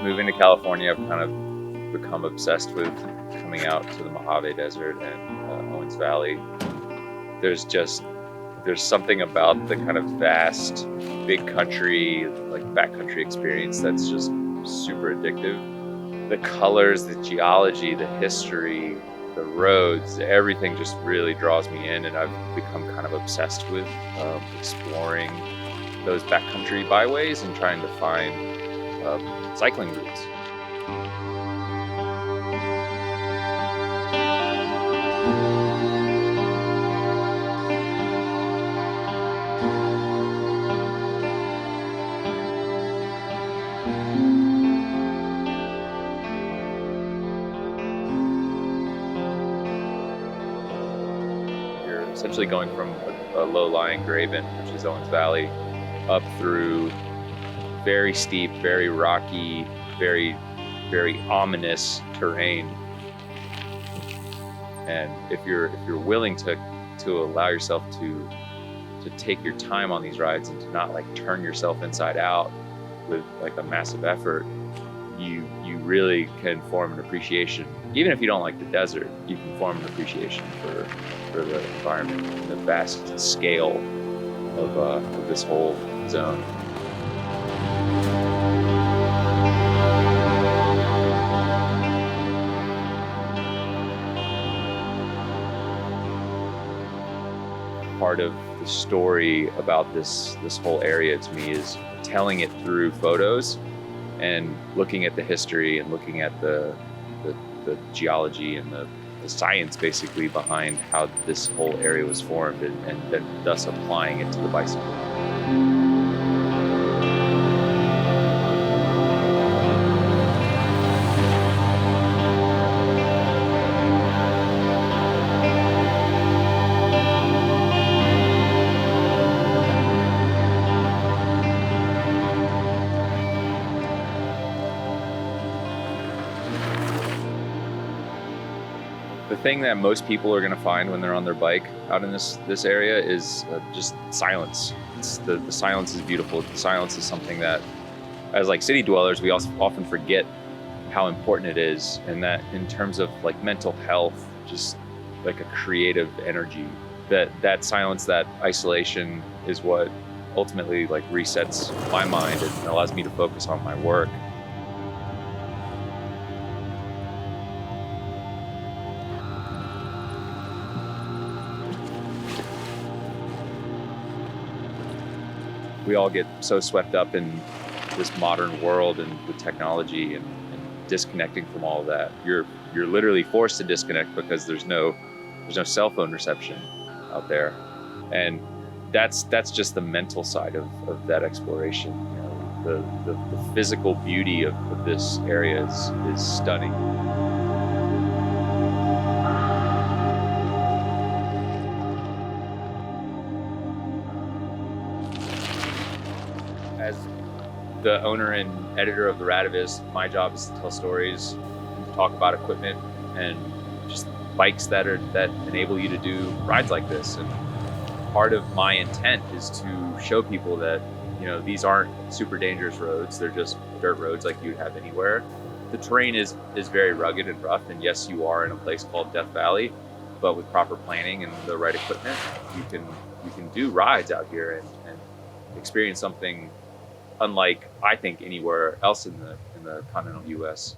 moving to California, I've kind of become obsessed with coming out to the Mojave Desert and Owens Valley. There's something about the kind of vast, big country, like backcountry experience that's just super addictive. The colors, the geology, the history, the roads, everything just really draws me in, and I've become kind of obsessed with exploring those backcountry byways and trying to find cycling routes. You're essentially going from a low-lying graben, which is Owens Valley, up through very steep, very rocky, very ominous terrain. And if you're willing to allow yourself to take your time on these rides and to not like turn yourself inside out with like a massive effort, you really can form an appreciation. Even if you don't like the desert, you can form an appreciation for the environment and the vast scale of this whole zone. Part of the story about this whole area to me is telling it through photos and looking at the history and looking at the geology and the science basically behind how this whole area was formed, and then thus applying it to the bicycle. The thing that most people are going to find when they're on their bike out in this area is just silence. The silence is beautiful. The silence is something that, as like city dwellers, we also often forget how important it is, and that in terms of like mental health, just like a creative energy, that silence, that isolation is what ultimately like resets my mind and allows me to focus on my work. We all get so swept up in this modern world and with technology and disconnecting from all of that. You're literally forced to disconnect because there's no cell phone reception out there, and that's just the mental side of that exploration. You know, the physical beauty of this area is stunning. As the owner and editor of the Radavist, my job is to tell stories, and talk about equipment and just bikes that enable you to do rides like this. And part of my intent is to show people that, you know, these aren't super dangerous roads. They're just dirt roads like you'd have anywhere. The terrain is very rugged and rough, and yes, you are in a place called Death Valley, but with proper planning and the right equipment, you can do rides out here and experience something unlike, I think, anywhere else in the continental US.